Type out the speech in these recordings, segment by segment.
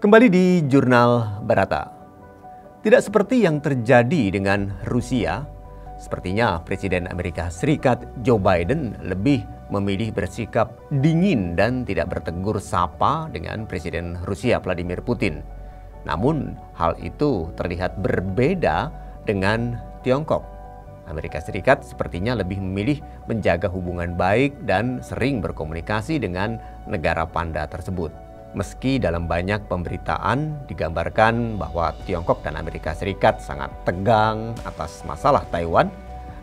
Kembali di Jurnal Barata. Tidak seperti yang terjadi dengan Rusia, sepertinya Presiden Amerika Serikat Joe Biden lebih memilih bersikap dingin dan tidak bertegur sapa dengan Presiden Rusia Vladimir Putin. Namun hal itu terlihat berbeda dengan Tiongkok. Amerika Serikat sepertinya lebih memilih menjaga hubungan baik dan sering berkomunikasi dengan negara panda tersebut. Meski dalam banyak pemberitaan digambarkan bahwa Tiongkok dan Amerika Serikat sangat tegang atas masalah Taiwan,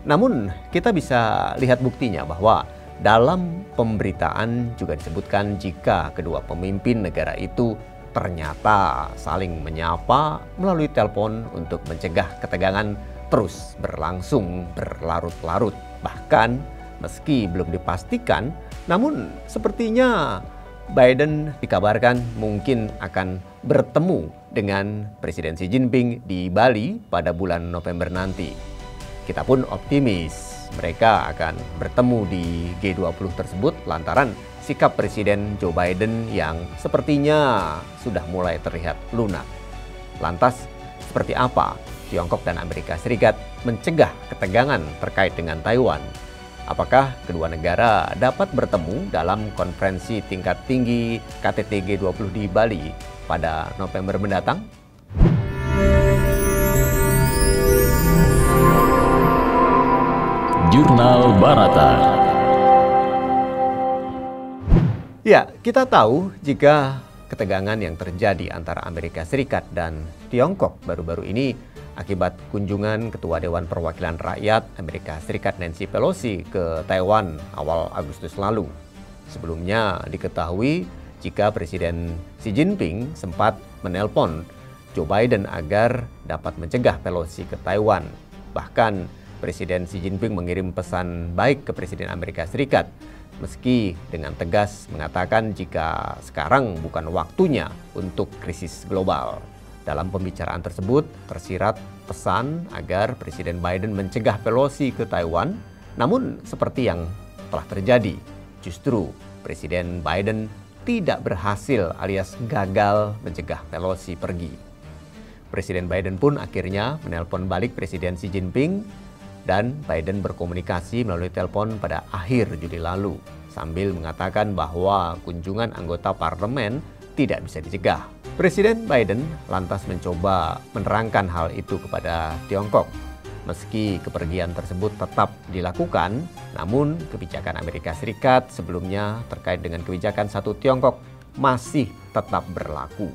namun kita bisa lihat buktinya bahwa dalam pemberitaan juga disebutkan jika kedua pemimpin negara itu ternyata saling menyapa melalui telepon untuk mencegah ketegangan terus berlangsung berlarut-larut. Bahkan meski belum dipastikan, namun sepertinya Biden dikabarkan mungkin akan bertemu dengan Presiden Xi Jinping di Bali pada bulan November nanti. Kita pun optimis mereka akan bertemu di G20 tersebut lantaran sikap Presiden Joe Biden yang sepertinya sudah mulai terlihat lunak. Lantas, seperti apa Tiongkok dan Amerika Serikat mencegah ketegangan terkait dengan Taiwan? Apakah kedua negara dapat bertemu dalam konferensi tingkat tinggi KTT G20 di Bali pada November mendatang? Jurnal Barata. Ya, kita tahu jika ketegangan yang terjadi antara Amerika Serikat dan Tiongkok baru-baru ini akibat kunjungan Ketua Dewan Perwakilan Rakyat Amerika Serikat Nancy Pelosi ke Taiwan awal Agustus lalu. Sebelumnya diketahui jika Presiden Xi Jinping sempat menelpon Joe Biden agar dapat mencegah Pelosi ke Taiwan. Bahkan Presiden Xi Jinping mengirim pesan baik ke Presiden Amerika Serikat, meski dengan tegas mengatakan jika sekarang bukan waktunya untuk krisis global. Dalam pembicaraan tersebut tersirat pesan agar Presiden Biden mencegah Pelosi ke Taiwan, namun seperti yang telah terjadi, justru Presiden Biden tidak berhasil alias gagal mencegah Pelosi pergi. Presiden Biden pun akhirnya menelpon balik Presiden Xi Jinping dan Biden berkomunikasi melalui telepon pada akhir Juli lalu sambil mengatakan bahwa kunjungan anggota parlemen tidak bisa dicegah. Presiden Biden lantas mencoba menerangkan hal itu kepada Tiongkok. Meski kepergian tersebut tetap dilakukan, namun kebijakan Amerika Serikat sebelumnya terkait dengan kebijakan satu Tiongkok masih tetap berlaku.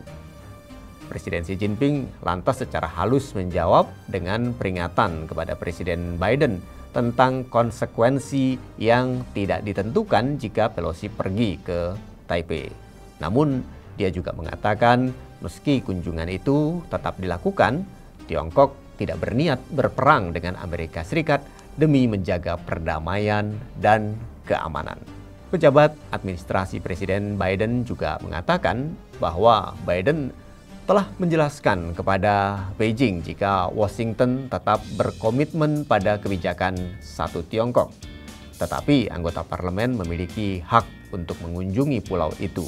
Presiden Xi Jinping lantas secara halus menjawab dengan peringatan kepada Presiden Biden tentang konsekuensi yang tidak ditentukan jika Pelosi pergi ke Taipei. Namun, dia juga mengatakan meski kunjungan itu tetap dilakukan, Tiongkok tidak berniat berperang dengan Amerika Serikat demi menjaga perdamaian dan keamanan. Pejabat administrasi Presiden Biden juga mengatakan bahwa Biden telah menjelaskan kepada Beijing jika Washington tetap berkomitmen pada kebijakan satu Tiongkok. Tetapi anggota parlemen memiliki hak untuk mengunjungi pulau itu.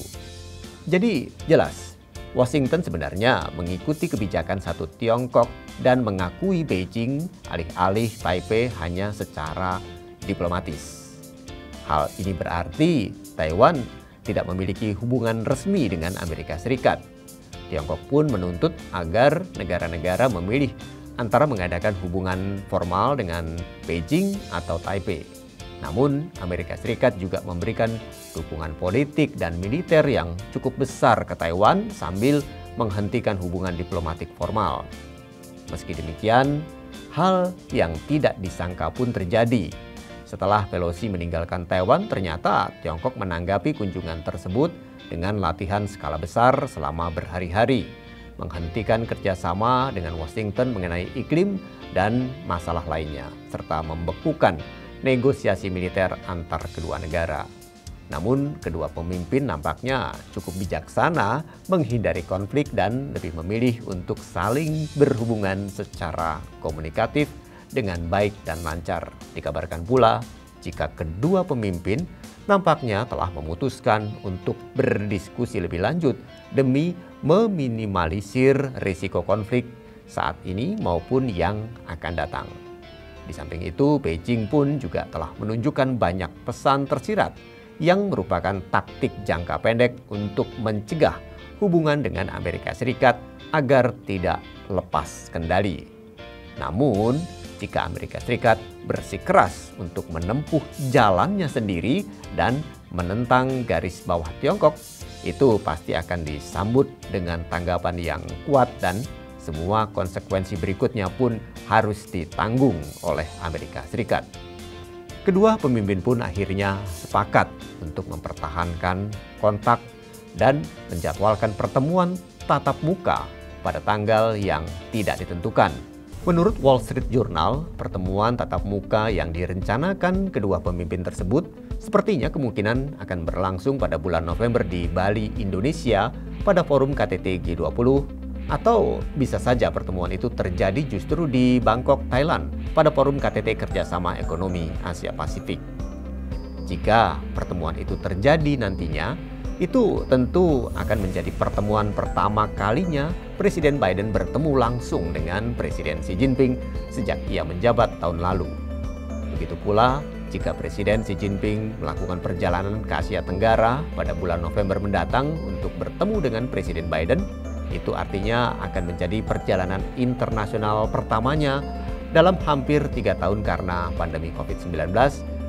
Jadi jelas, Washington sebenarnya mengikuti kebijakan satu Tiongkok dan mengakui Beijing alih-alih Taipei hanya secara diplomatis. Hal ini berarti Taiwan tidak memiliki hubungan resmi dengan Amerika Serikat. Tiongkok pun menuntut agar negara-negara memilih antara mengadakan hubungan formal dengan Beijing atau Taipei. Namun, Amerika Serikat juga memberikan dukungan politik dan militer yang cukup besar ke Taiwan sambil menghentikan hubungan diplomatik formal. Meski demikian, hal yang tidak disangka pun terjadi. Setelah Pelosi meninggalkan Taiwan, ternyata Tiongkok menanggapi kunjungan tersebut dengan latihan skala besar selama berhari-hari, menghentikan kerjasama dengan Washington mengenai iklim dan masalah lainnya, serta membekukan negosiasi militer antar kedua negara. Namun, kedua pemimpin nampaknya cukup bijaksana menghindari konflik dan lebih memilih untuk saling berhubungan secara komunikatif dengan baik dan lancar. Dikabarkan pula, jika kedua pemimpin nampaknya telah memutuskan untuk berdiskusi lebih lanjut demi meminimalisir risiko konflik saat ini maupun yang akan datang. Di samping itu, Beijing pun juga telah menunjukkan banyak pesan tersirat yang merupakan taktik jangka pendek untuk mencegah hubungan dengan Amerika Serikat agar tidak lepas kendali. Namun, jika Amerika Serikat bersikeras untuk menempuh jalannya sendiri dan menentang garis bawah Tiongkok, itu pasti akan disambut dengan tanggapan yang kuat dan semua konsekuensi berikutnya pun harus ditanggung oleh Amerika Serikat. Kedua pemimpin pun akhirnya sepakat untuk mempertahankan kontak dan menjadwalkan pertemuan tatap muka pada tanggal yang tidak ditentukan. Menurut Wall Street Journal, pertemuan tatap muka yang direncanakan kedua pemimpin tersebut sepertinya kemungkinan akan berlangsung pada bulan November di Bali, Indonesia pada forum KTT G20, atau bisa saja pertemuan itu terjadi justru di Bangkok, Thailand pada forum KTT Kerjasama Ekonomi Asia Pasifik. Jika pertemuan itu terjadi nantinya, itu tentu akan menjadi pertemuan pertama kalinya Presiden Biden bertemu langsung dengan Presiden Xi Jinping sejak ia menjabat tahun lalu. Begitu pula jika Presiden Xi Jinping melakukan perjalanan ke Asia Tenggara pada bulan November mendatang untuk bertemu dengan Presiden Biden, itu artinya akan menjadi perjalanan internasional pertamanya dalam hampir 3 tahun karena pandemi COVID-19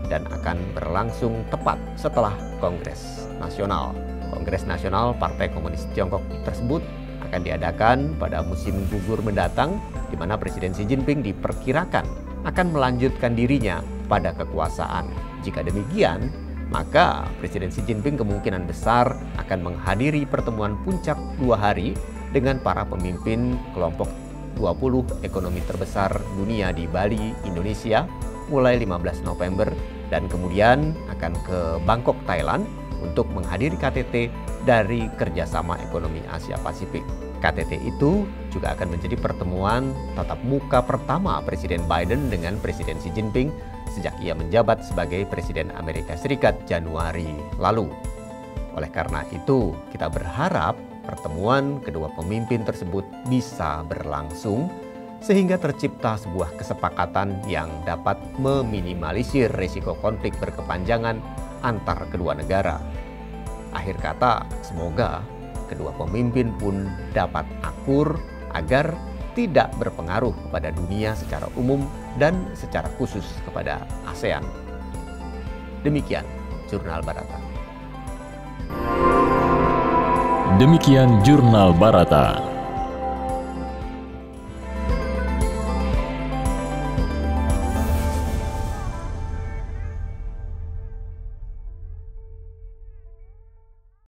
dan akan berlangsung tepat setelah Kongres Nasional. Kongres Nasional Partai Komunis Tiongkok tersebut akan diadakan pada musim gugur mendatang, di mana Presiden Xi Jinping diperkirakan akan melanjutkan dirinya pada kekuasaan. Jika demikian, maka Presiden Xi Jinping kemungkinan besar akan menghadiri pertemuan puncak 2 hari dengan para pemimpin kelompok 20 ekonomi terbesar dunia di Bali, Indonesia, mulai 15 November dan kemudian akan ke Bangkok, Thailand untuk menghadiri KTT dari Kerjasama Ekonomi Asia Pasifik. KTT itu juga akan menjadi pertemuan tatap muka pertama Presiden Biden dengan Presiden Xi Jinping sejak ia menjabat sebagai Presiden Amerika Serikat Januari lalu. Oleh karena itu, kita berharap pertemuan kedua pemimpin tersebut bisa berlangsung sehingga tercipta sebuah kesepakatan yang dapat meminimalisir risiko konflik berkepanjangan antar kedua negara. Akhir kata, semoga kedua pemimpin pun dapat akur agar tidak berpengaruh kepada dunia secara umum dan secara khusus kepada ASEAN. Demikian Jurnal Barata. Demikian Jurnal Barata.